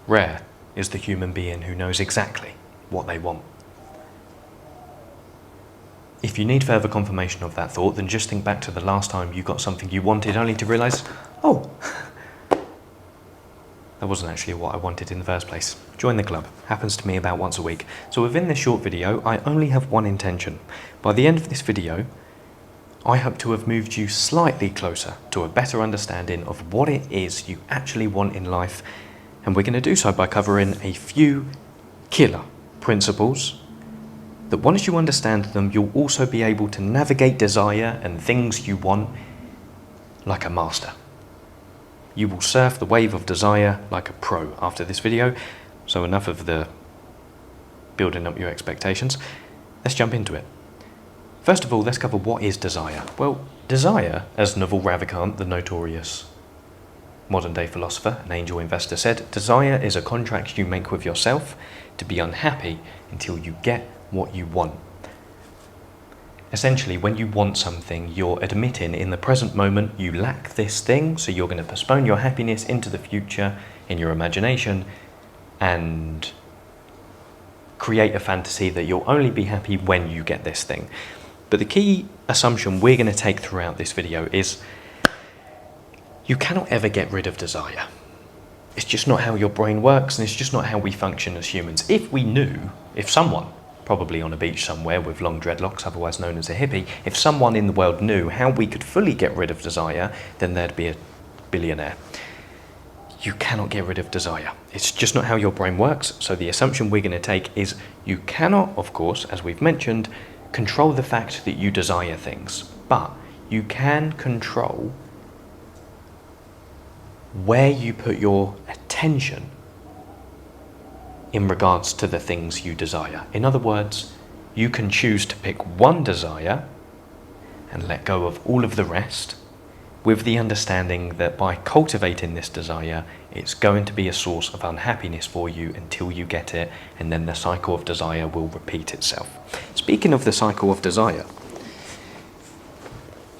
Rare is the human being who knows exactly what they want. If you need further confirmation of that thought, then just think back to the last time you got something you wanted only to realise, oh, that wasn't actually what I wanted in the first place. Join the club. Happens to me about once a week. So within this short video, I only have one intention. By the end of this video, I hope to have moved you slightly closer to a better understanding of what it is you actually want in life. And we're going to do so by covering a few killer principles that once you understand them, you'll also be able to navigate desire and things you want like a master. You will surf the wave of desire like a pro after this video. So enough of the building up your expectations. Let's jump into it. First of all, let's cover what is desire. Well, desire, as Naval Ravikant, the notorious modern-day philosopher and angel investor said, desire is a contract you make with yourself to be unhappy until you get what you want. Essentially, when you want something, you're admitting in the present moment you lack this thing, so you're going to postpone your happiness into the future in your imagination and create a fantasy that you'll only be happy when you get this thing. But the key assumption we're going to take throughout this video is you cannot ever get rid of desire. It's just not how your brain works, and it's just not how we function as humans. If someone, probably on a beach somewhere with long dreadlocks, otherwise known as a hippie, if someone in the world knew how we could fully get rid of desire, then there'd be a billionaire. You cannot get rid of desire. It's just not how your brain works. So the assumption we're going to take is you cannot, of course, as we've mentioned, control the fact that you desire things, but you can control where you put your attention in regards to the things you desire. In other words, you can choose to pick one desire and let go of all of the rest, with the understanding that by cultivating this desire, it's going to be a source of unhappiness for you until you get it, and then the cycle of desire will repeat itself. Speaking of the cycle of desire,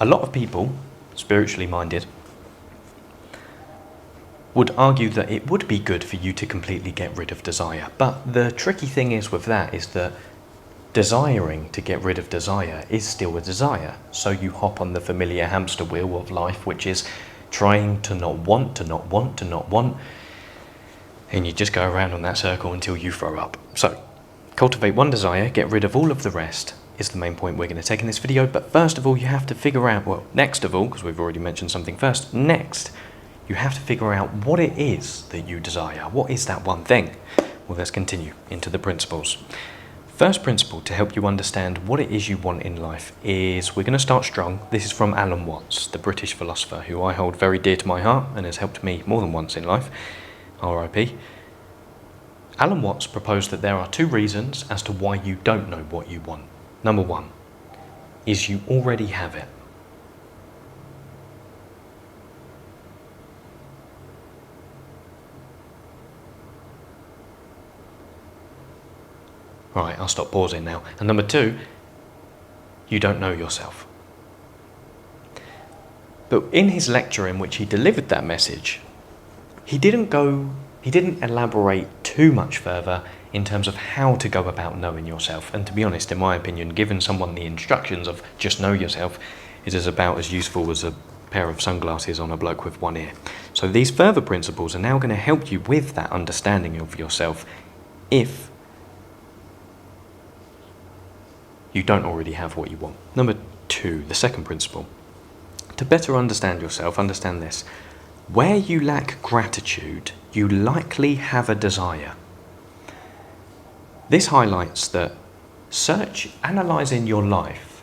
a lot of people, spiritually minded, would argue that it would be good for you to completely get rid of desire. But the tricky thing is with that is that desiring to get rid of desire is still a desire. So you hop on the familiar hamster wheel of life, which is trying to not want, to not want, to not want. And you just go around on that circle until you throw up. So cultivate one desire, get rid of all of the rest is the main point we're going to take in this video. But first of all, you have to figure out, well, next of all, because we've already mentioned something first, next, you have to figure out what it is that you desire. What is that one thing? Well, let's continue into the principles. First principle to help you understand what it is you want in life is, we're going to start strong. This is from Alan Watts, the British philosopher, who I hold very dear to my heart and has helped me more than once in life. R.I.P. Alan Watts proposed that there are two reasons as to why you don't know what you want. Number one is you already have it. Right, I'll stop pausing now. And number two, you don't know yourself. But in his lecture in which he delivered that message, he didn't elaborate too much further in terms of how to go about knowing yourself. And to be honest, in my opinion, giving someone the instructions of just know yourself is about as useful as a pair of sunglasses on a bloke with one ear. So these further principles are now going to help you with that understanding of yourself if you don't already have what you want. Number two, the second principle. To better understand yourself, understand this. Where you lack gratitude, you likely have a desire. This highlights that analysing your life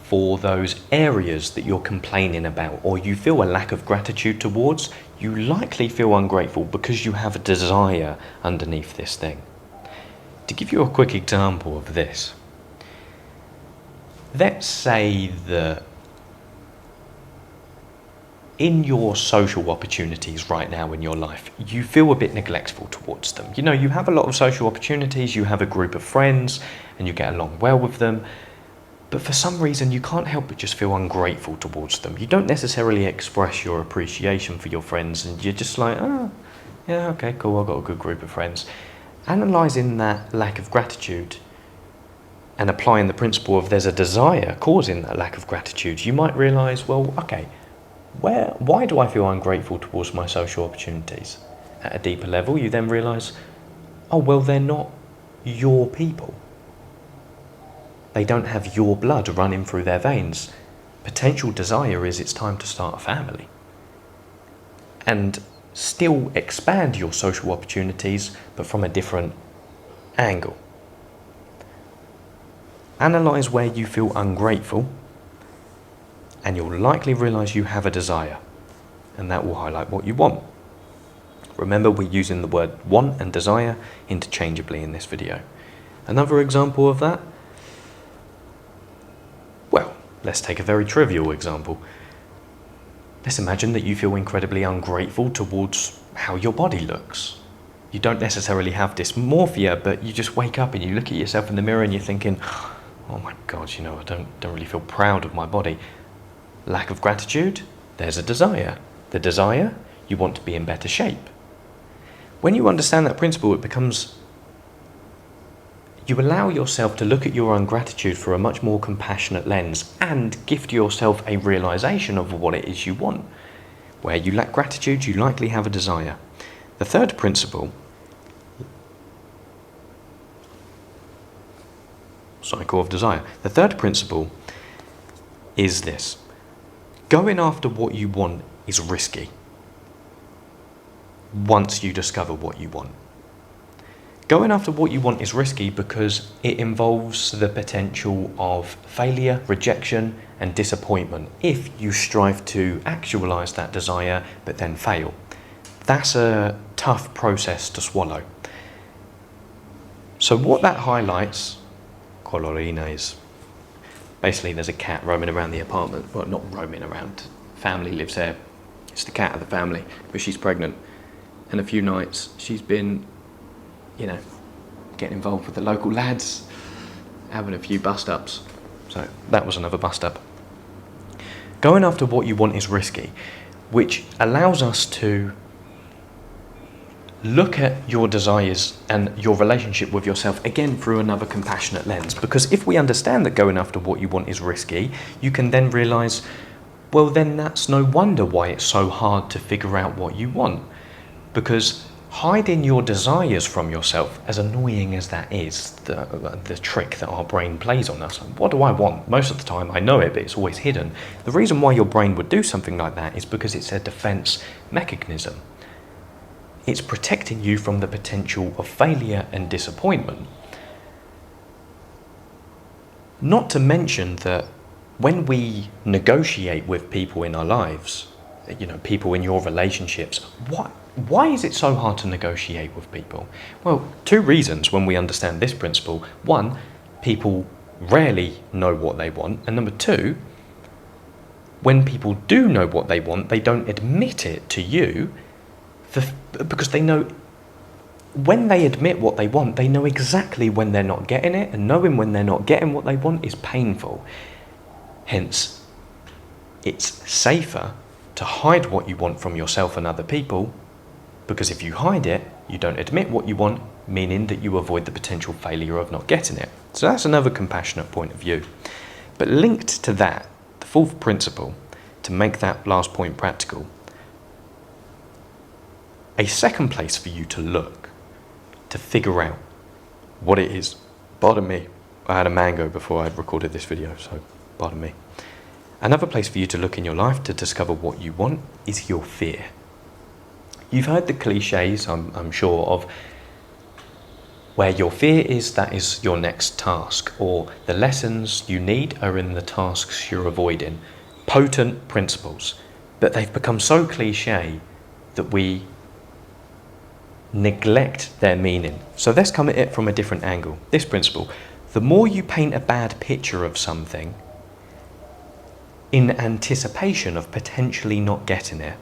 for those areas that you're complaining about or you feel a lack of gratitude towards, you likely feel ungrateful because you have a desire underneath this thing. To give you a quick example of this, let's say that in your social opportunities right now in your life, you feel a bit neglectful towards them. You know, you have a lot of social opportunities, you have a group of friends, and you get along well with them, but for some reason you can't help but just feel ungrateful towards them. You don't necessarily express your appreciation for your friends, and you're just like, Yeah, okay, cool, I've got a good group of friends. Analysing that lack of gratitude and applying the principle of there's a desire causing that lack of gratitude, you might realise, well, okay, why do I feel ungrateful towards my social opportunities? At a deeper level, you then realise, oh, well, they're not your people. They don't have your blood running through their veins. Potential desire is it's time to start a family. And still expand your social opportunities, but from a different angle. Analyse where you feel ungrateful, and you'll likely realise you have a desire, and that will highlight what you want. Remember, we're using the word want and desire interchangeably in this video. Another example of that? Well, let's take a very trivial example. Let's imagine that you feel incredibly ungrateful towards how your body looks. You don't necessarily have dysmorphia, but you just wake up and you look at yourself in the mirror and you're thinking, oh my God, you know, I don't really feel proud of my body. Lack of gratitude, there's a desire. The desire, you want to be in better shape. When you understand that principle, it becomes, you allow yourself to look at your ungratitude through a much more compassionate lens and gift yourself a realization of what it is you want. Where you lack gratitude, you likely have a desire. The third principle, cycle of desire. The third principle is this. Going after what you want is risky once you discover what you want. Going after what you want is risky because it involves the potential of failure, rejection, and disappointment if you strive to actualize that desire but then fail. That's a tough process to swallow. So what that highlights, colorina, is basically there's a cat roaming around the apartment. Well, not roaming around. Family lives there. It's the cat of the family, but she's pregnant. And a few nights she's been, you know, getting involved with the local lads, having a few bust-ups. So that was another bust-up. Going after what you want is risky, which allows us to look at your desires and your relationship with yourself again through another compassionate lens. Because if we understand that going after what you want is risky, you can then realise, well, then that's no wonder why it's so hard to figure out what you want. Because hiding your desires from yourself, as annoying as that is, the trick that our brain plays on us, what do I want? Most of the time I know it, but it's always hidden. The reason why your brain would do something like that is because it's a defense mechanism. It's protecting you from the potential of failure and disappointment. Not to mention that when we negotiate with people in our lives, you know, people in your relationships, why is it so hard to negotiate with people? Well, two reasons when we understand this principle. One, people rarely know what they want. And number two, when people do know what they want, they don't admit it to you because they know when they admit what they want, they know exactly when they're not getting it, and knowing when they're not getting what they want is painful. Hence, it's safer to hide what you want from yourself and other people, because if you hide it, you don't admit what you want, meaning that you avoid the potential failure of not getting it. So that's another compassionate point of view. But linked to that, the fourth principle, to make that last point practical, a second place for you to look, to figure out what it is. Pardon me, I had a mango before I recorded this video, so pardon me. Another place for you to look in your life to discover what you want is your fear. You've heard the cliches, I'm sure, of where your fear is, that is your next task, or the lessons you need are in the tasks you're avoiding. Potent principles, but they've become so cliche that we neglect their meaning. So let's come at it from a different angle. This principle, the more you paint a bad picture of something in anticipation of potentially not getting it,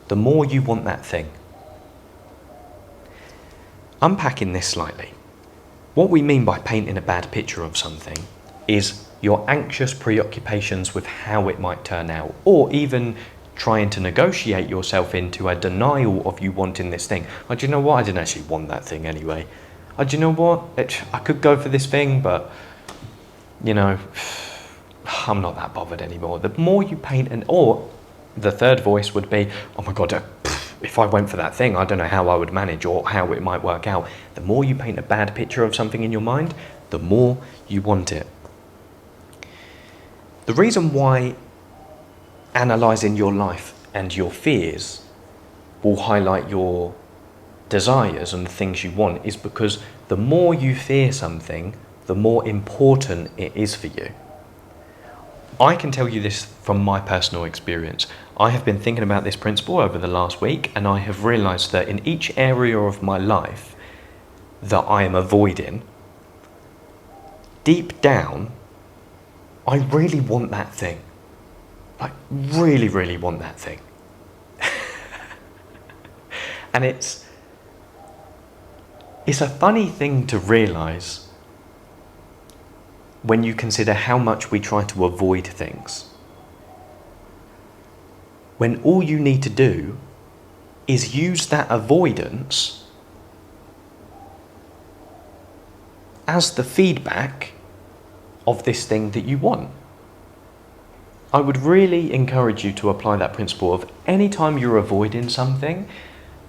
the more you want that thing. Unpacking this slightly, what we mean by painting a bad picture of something is your anxious preoccupations with how it might turn out, or even trying to negotiate yourself into a denial of you wanting this thing. Oh, do you know what? I didn't actually want that thing anyway. Oh, do you know what? I could go for this thing, but, you know, I'm not that bothered anymore. The more you paint or the third voice would be, oh my God, if I went for that thing, I don't know how I would manage or how it might work out. The more you paint a bad picture of something in your mind, the more you want it. The reason why analysing your life and your fears will highlight your desires and the things you want is because the more you fear something, the more important it is for you. I can tell you this from my personal experience. I have been thinking about this principle over the last week, and I have realised that in each area of my life that I am avoiding, deep down, I really want that thing. Like, really, really want that thing. And it's a funny thing to realise when you consider how much we try to avoid things. When all you need to do is use that avoidance as the feedback of this thing that you want. I would really encourage you to apply that principle of anytime you're avoiding something,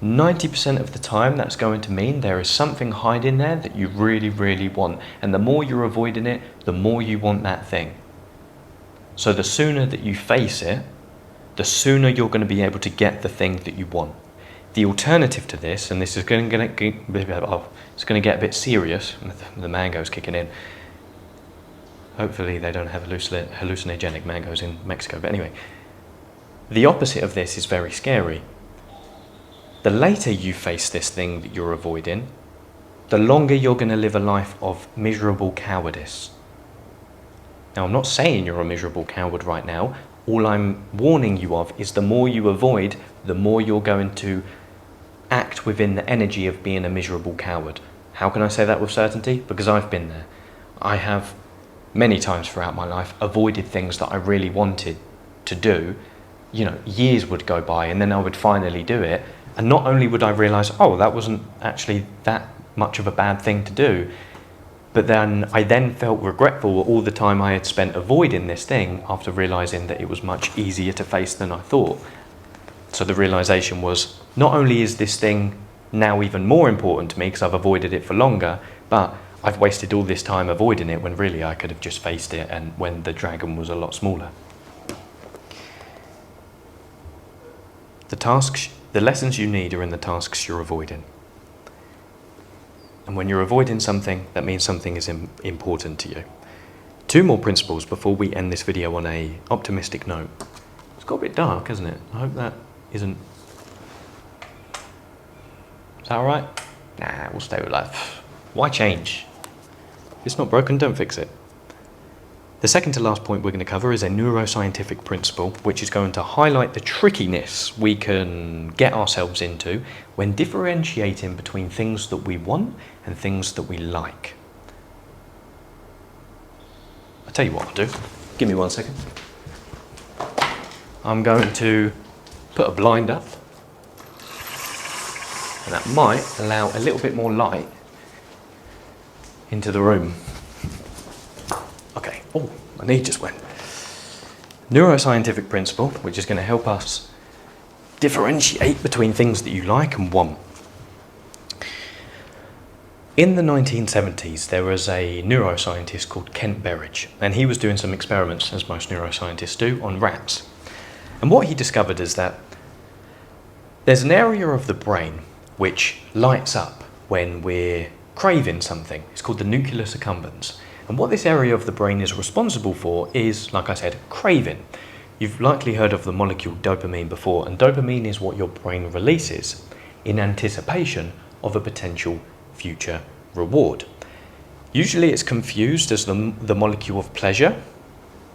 90% of the time that's going to mean there is something hiding there that you really, really want. And the more you're avoiding it, the more you want that thing. So the sooner that you face it, the sooner you're going to be able to get the thing that you want. The alternative to this, and this is going to get a bit serious, the mango's kicking in. Hopefully they don't have hallucinogenic mangoes in Mexico. But anyway, the opposite of this is very scary. The later you face this thing that you're avoiding, the longer you're going to live a life of miserable cowardice. Now, I'm not saying you're a miserable coward right now. All I'm warning you of is the more you avoid, the more you're going to act within the energy of being a miserable coward. How can I say that with certainty? Because I've been there. I have many times throughout my life avoided things that I really wanted to do. You know, years would go by and then I would finally do it. And not only would I realise, oh, that wasn't actually that much of a bad thing to do, but then I felt regretful all the time I had spent avoiding this thing after realising that it was much easier to face than I thought. So the realisation was, not only is this thing now even more important to me because I've avoided it for longer, but I've wasted all this time avoiding it when really I could have just faced it and when the dragon was a lot smaller. The lessons you need are in the tasks you're avoiding. And when you're avoiding something, that means something is important to you. 2 more principles before we end this video on an optimistic note. It's got a bit dark, hasn't it? I hope that isn't... Is that alright? Nah, we'll stay with life. Why change? If it's not broken, don't fix it. The second to last point we're going to cover is a neuroscientific principle which is going to highlight the trickiness we can get ourselves into when differentiating between things that we want and things that we like. I'll tell you what I'll do. Give me 1 second. I'm going to put a blind up, and that might allow a little bit more light into the room. Okay, oh, my knee just went. Neuroscientific principle, which is going to help us differentiate between things that you like and want. In the 1970s, there was a neuroscientist called Kent Berridge, and he was doing some experiments, as most neuroscientists do, on rats. And what he discovered is that there's an area of the brain which lights up when we're craving something. It's called the nucleus accumbens. And what this area of the brain is responsible for is, like I said, craving. You've likely heard of the molecule dopamine before, and dopamine is what your brain releases in anticipation of a potential future reward. Usually it's confused as the molecule of pleasure,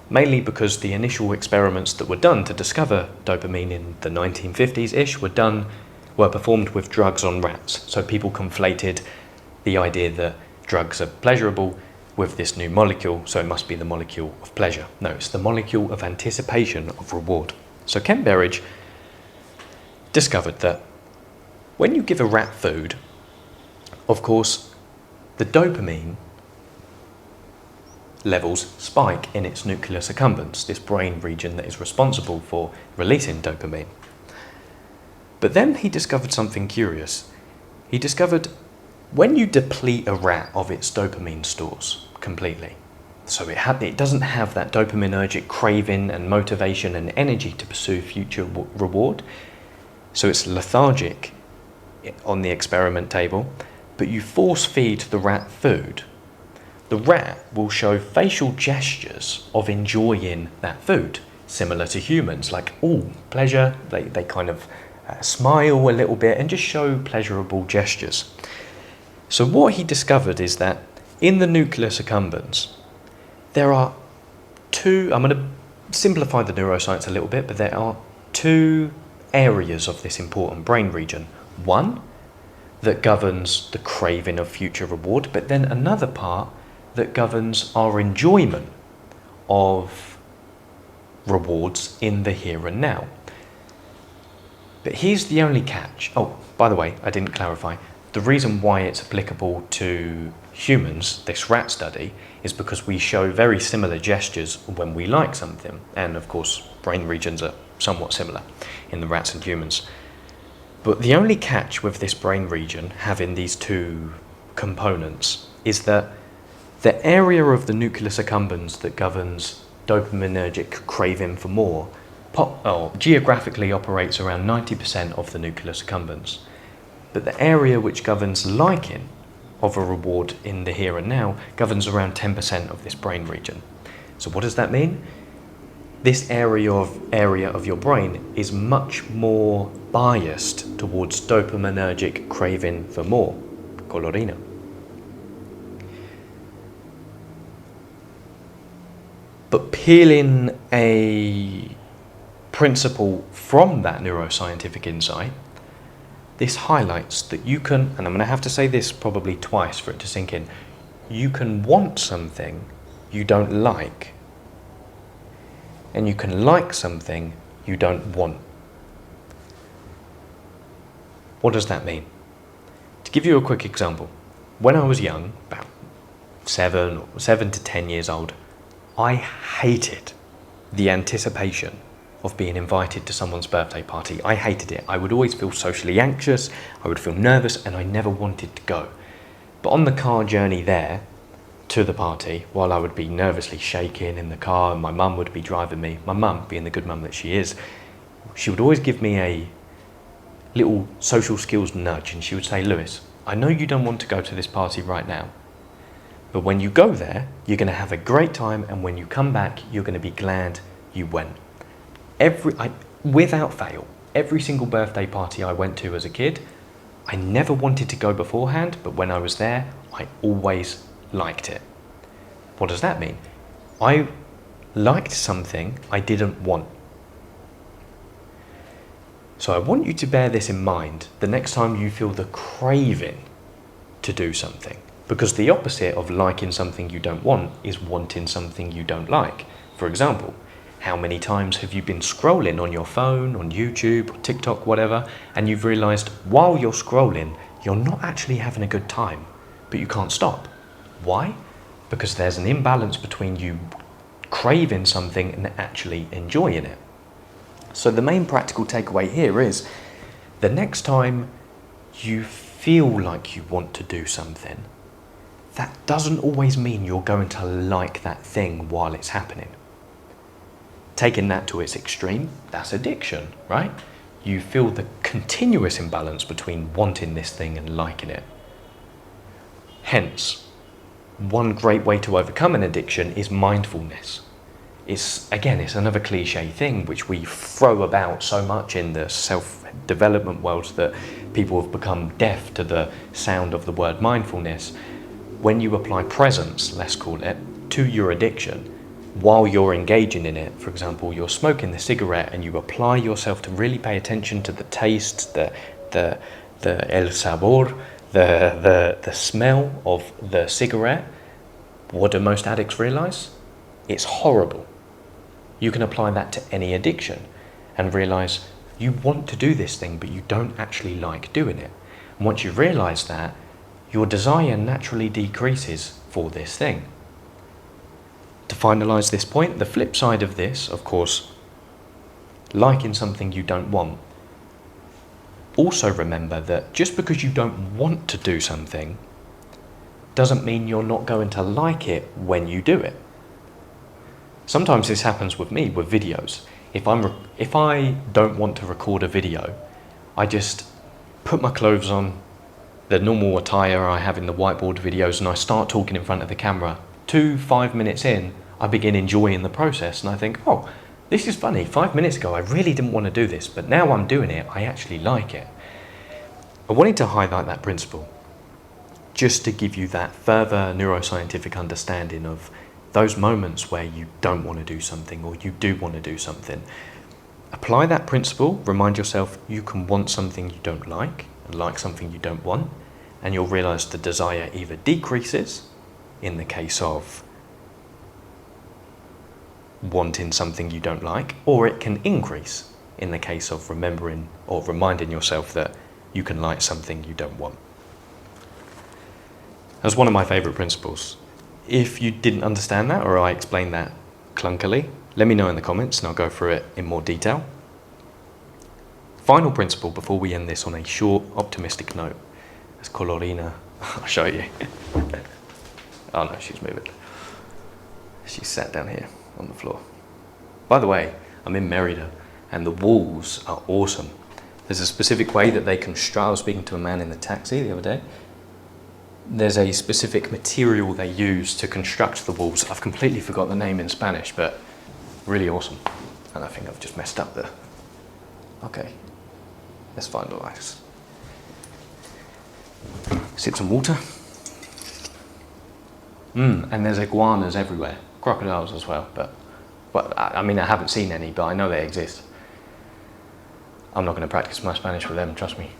mainly because the initial experiments that were done to discover dopamine in the 1950s-ish were performed with drugs on rats. So people conflated the idea that drugs are pleasurable with this new molecule, so it must be the molecule of pleasure. No, it's the molecule of anticipation of reward. So Ken Berridge discovered that when you give a rat food, of course, the dopamine levels spike in its nucleus accumbens, this brain region that is responsible for releasing dopamine. But then he discovered something curious. He discovered when you deplete a rat of its dopamine stores completely, so it doesn't have that dopaminergic craving and motivation and energy to pursue future reward, so it's lethargic on the experiment table, but you force feed the rat food, the rat will show facial gestures of enjoying that food, similar to humans, like, oh, pleasure. They kind of smile a little bit and just show pleasurable gestures. So what he discovered is that in the nucleus accumbens, there are two, I'm going to simplify the neuroscience a little bit, but there are two areas of this important brain region. One that governs the craving of future reward, but then another part that governs our enjoyment of rewards in the here and now. But here's the only catch. Oh, by the way, I didn't clarify. The reason why it's applicable to humans, this rat study, is because we show very similar gestures when we like something. And of course, brain regions are somewhat similar in the rats and humans. But the only catch with this brain region having these two components is that the area of the nucleus accumbens that governs dopaminergic craving for more geographically operates around 90% of the nucleus accumbens. But the area which governs liking of a reward in the here and now governs around 10% of this brain region. So what does that mean? This area of your brain is much more biased towards dopaminergic craving for more, colorina. But peeling a principle from that neuroscientific insight, this highlights that you can, and I'm going to have to say this probably twice for it to sink in, you can want something you don't like, and you can like something you don't want. What does that mean? To give you a quick example, when I was young, about 7 to 10 years old, I hated the anticipation of being invited to someone's birthday party. I hated it. I would always feel socially anxious, I would feel nervous, and I never wanted to go. But on the car journey there to the party, while I would be nervously shaking in the car and my mum would be driving me, my mum, being the good mum that she is, she would always give me a little social skills nudge, and she would say, Lewis, I know you don't want to go to this party right now, but when you go there, you're going to have a great time, and when you come back, you're going to be glad you went. Without fail, every single birthday party I went to as a kid, I never wanted to go beforehand, but when I was there, I always liked it. What does that mean? I liked something I didn't want. So I want you to bear this in mind the next time you feel the craving to do something. Because the opposite of liking something you don't want is wanting something you don't like. For example, how many times have you been scrolling on your phone, on YouTube, or TikTok, whatever, and you've realised while you're scrolling, you're not actually having a good time, but you can't stop. Why? Because there's an imbalance between you craving something and actually enjoying it. So the main practical takeaway here is, the next time you feel like you want to do something, that doesn't always mean you're going to like that thing while it's happening. Taking that to its extreme, that's addiction, right? You feel the continuous imbalance between wanting this thing and liking it. Hence, one great way to overcome an addiction is mindfulness. It's another cliche thing which we throw about so much in the self-development world that people have become deaf to the sound of the word mindfulness. When you apply presence, let's call it, to your addiction, while you're engaging in it, for example, you're smoking the cigarette and you apply yourself to really pay attention to the taste, the el sabor, the smell of the cigarette, what do most addicts realize? It's horrible. You can apply that to any addiction. and realize you want to do this thing, but you don't actually like doing it. And once you realize that, your desire naturally decreases for this thing. To finalize this point, the flip side of this, of course, liking something you don't want. Also remember that just because you don't want to do something doesn't mean you're not going to like it when you do it. Sometimes this happens with me with videos. If I don't want to record a video, I just put my clothes on, the normal attire I have in the whiteboard videos, and I start talking in front of the camera. 5 minutes in, I begin enjoying the process, and I think, oh, this is funny. 5 minutes ago, I really didn't want to do this, but now I'm doing it, I actually like it. I wanted to highlight that principle just to give you that further neuroscientific understanding of those moments where you don't want to do something or you do want to do something. Apply that principle, remind yourself you can want something you don't like and like something you don't want, and you'll realize the desire either decreases in the case of wanting something you don't like, or it can increase in the case of remembering or reminding yourself that you can like something you don't want. That's one of my favorite principles. If you didn't understand that, or I explained that clunkily, let me know in the comments and I'll go through it in more detail. Final principle before we end this on a short, optimistic note. As Colorina, I'll show you. Oh no, she's moving. She's sat down here on the floor. By the way, I'm in Merida and the walls are awesome. There's a specific way that they construct. I was speaking to a man in the taxi the other day. There's a specific material they use to construct the walls. I've completely forgot the name in Spanish, but really awesome. And I think I've just messed up there. Okay, let's find the lights. Sip some water. And there's iguanas everywhere. Crocodiles as well, but I mean, I haven't seen any, but I know they exist. I'm not going to practice my Spanish with them, trust me.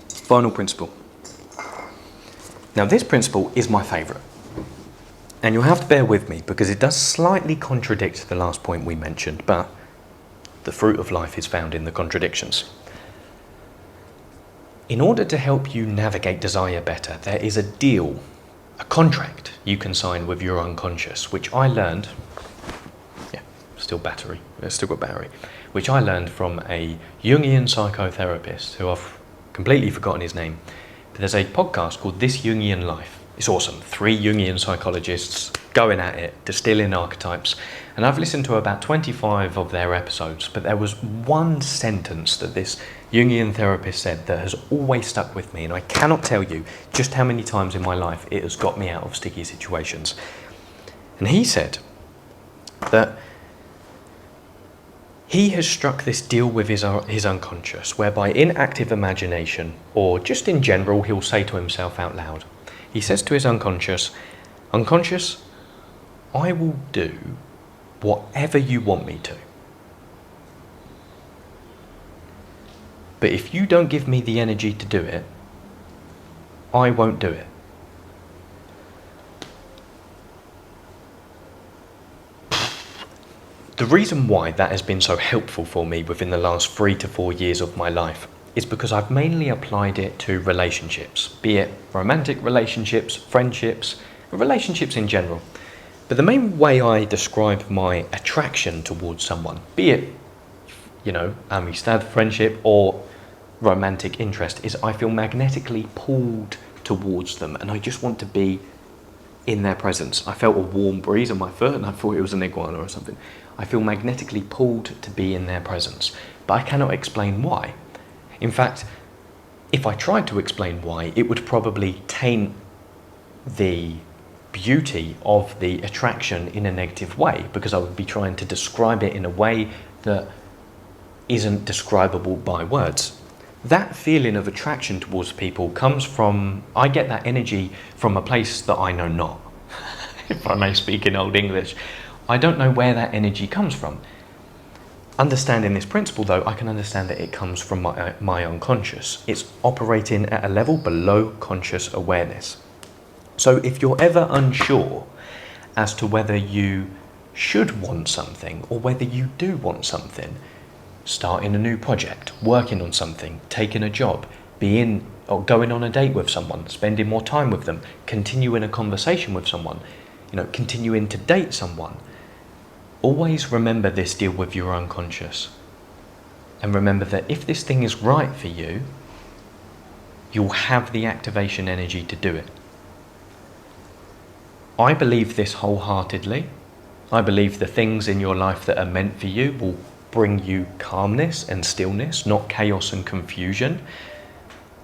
Final principle. Now this principle is my favourite. And you'll have to bear with me because it does slightly contradict the last point we mentioned, but the fruit of life is found in the contradictions. In order to help you navigate desire better, there is a deal, a contract you can sign with your unconscious, which I learned, still got battery, which I learned from a Jungian psychotherapist who I've completely forgotten his name. But there's a podcast called This Jungian Life. It's awesome. 3 Jungian psychologists going at it, distilling archetypes. And I've listened to about 25 of their episodes, but there was one sentence that this Jungian therapist said that has always stuck with me, and I cannot tell you just how many times in my life it has got me out of sticky situations. And he said that he has struck this deal with his unconscious, whereby in active imagination, or just in general, he'll say to himself out loud, he says to his unconscious, "Unconscious, I will do whatever you want me to. But if you don't give me the energy to do it, I won't do it." The reason why that has been so helpful for me within the last 3 to 4 years of my life is because I've mainly applied it to relationships, be it romantic relationships, friendships, relationships in general. But the main way I describe my attraction towards someone, be it, amistad, friendship, or romantic interest, is I feel magnetically pulled towards them and I just want to be in their presence. I felt a warm breeze on my foot and I thought it was an iguana or something. I feel magnetically pulled to be in their presence, but I cannot explain why. In fact, if I tried to explain why, it would probably taint the beauty of the attraction in a negative way, because I would be trying to describe it in a way that isn't describable by words. That feeling of attraction towards people comes from, I get that energy from a place that I know not. If I may speak in Old English, I don't know where that energy comes from. Understanding this principle though, I can understand that it comes from my unconscious. It's operating at a level below conscious awareness. So if you're ever unsure as to whether you should want something or whether you do want something. Starting a new project, working on something, taking a job, being or going on a date with someone, spending more time with them, continuing a conversation with someone, continuing to date someone. Always remember this deal with your unconscious. And remember that if this thing is right for you, you'll have the activation energy to do it. I believe this wholeheartedly. I believe the things in your life that are meant for you will bring you calmness and stillness, not chaos and confusion.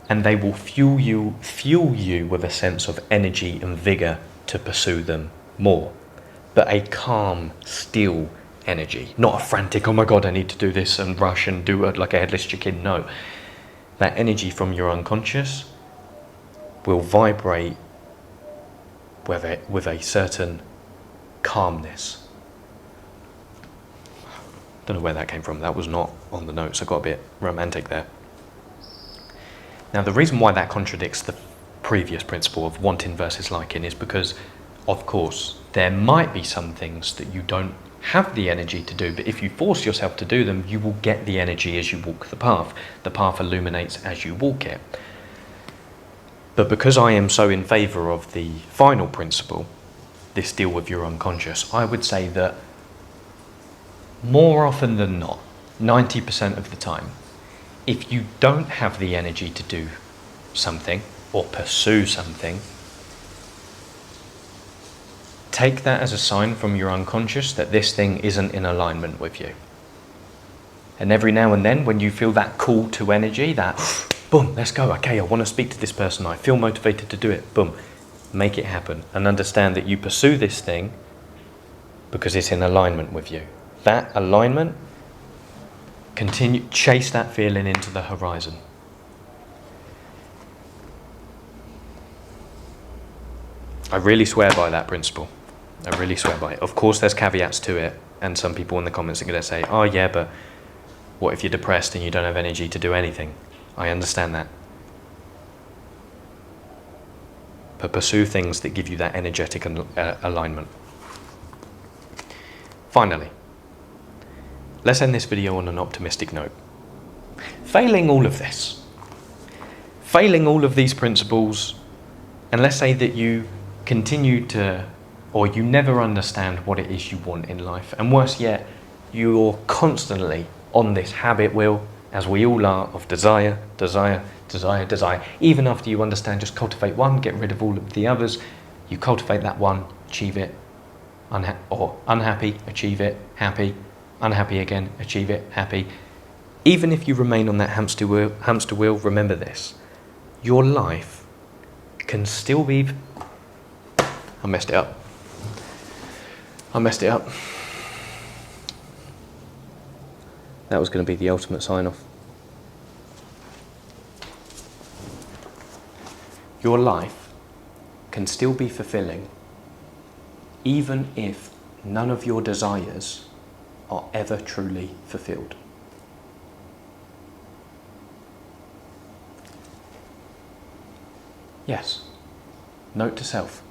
And they will fuel you with a sense of energy and vigor to pursue them more. But a calm, still energy, not a frantic, oh my God, I need to do this and rush and do it like a headless chicken. No. That energy from your unconscious will vibrate with a certain calmness. Don't know where that came from. That was not on the notes. I got a bit romantic there. Now, the reason why that contradicts the previous principle of wanting versus liking is because, of course, there might be some things that you don't have the energy to do, but if you force yourself to do them, you will get the energy as you walk the path. The path illuminates as you walk it. But because I am so in favour of the final principle, this deal with your unconscious, I would say that more often than not, 90% of the time, if you don't have the energy to do something or pursue something, take that as a sign from your unconscious that this thing isn't in alignment with you. And every now and then, when you feel that call to energy, that boom, let's go, okay, I want to speak to this person, I feel motivated to do it, boom, make it happen. And understand that you pursue this thing because it's in alignment with you. That alignment, chase that feeling into the horizon. I really swear by that principle. I really swear by it. Of course, there's caveats to it, and some people in the comments are going to say, oh yeah, but what if you're depressed and you don't have energy to do anything? I understand that. But pursue things that give you that energetic alignment. Finally, let's end this video on an optimistic note. Failing all of this, failing all of these principles, and let's say that you continue to, or you never understand what it is you want in life, and worse yet, you're constantly on this habit wheel, as we all are, of desire, desire, desire, desire. Even after you understand, just cultivate one, get rid of all of the others. You cultivate that one, achieve it, unhappy, achieve it, happy, unhappy again, achieve it, happy. Even if you remain on that hamster wheel, remember this. Your life can still be... I messed it up. That was going to be the ultimate sign-off. Your life can still be fulfilling even if none of your desires are ever truly fulfilled. Yes, note to self.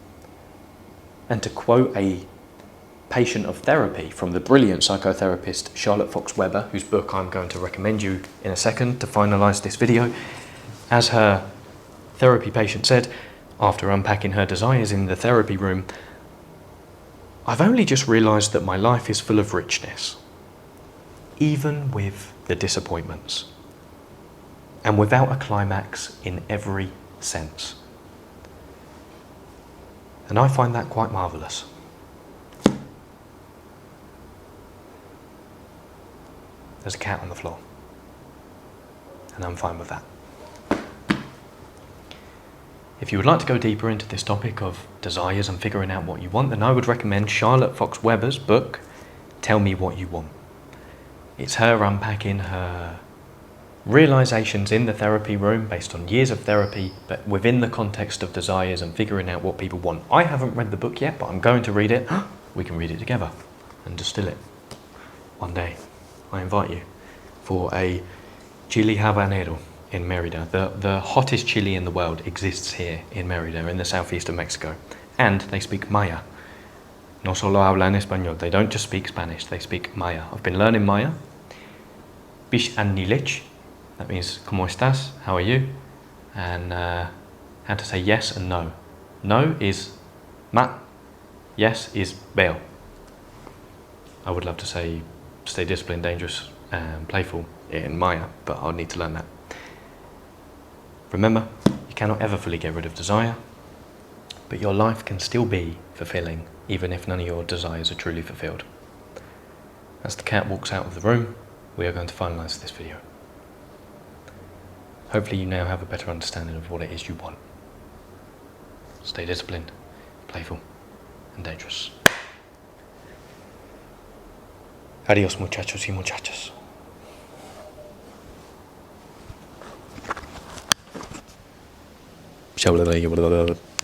And to quote a patient of therapy from the brilliant psychotherapist Charlotte Fox Webber, whose book I'm going to recommend you in a second to finalise this video, as her therapy patient said, after unpacking her desires in the therapy room, I've only just realised that my life is full of richness, even with the disappointments, and without a climax in every sense. And I find that quite marvellous. There's a cat on the floor, and I'm fine with that. If you would like to go deeper into this topic of desires and figuring out what you want, then I would recommend Charlotte Fox Webber's book, Tell Me What You Want. It's her unpacking her realizations in the therapy room based on years of therapy, but within the context of desires and figuring out what people want. I haven't read the book yet, but I'm going to read it. We can read it together and distill it one day. I invite you for a chili habanero in Merida. The hottest chili in the world exists here in Merida, in the southeast of Mexico. And they speak Maya. No solo hablan español. They don't just speak Spanish, they speak Maya. I've been learning Maya. Bish an nilich. That means, ¿Cómo estás? How are you? And how to say yes and no. No is ma. Yes is veo. I would love to say stay disciplined, dangerous, and playful in Maya, but I'll need to learn that. Remember, you cannot ever fully get rid of desire, but your life can still be fulfilling, even if none of your desires are truly fulfilled. As the cat walks out of the room, we are going to finalise this video. Hopefully you now have a better understanding of what it is you want. Stay disciplined, playful, and dangerous. Adiós, muchachos y muchachas. Blah, blah, blah, blah, blah.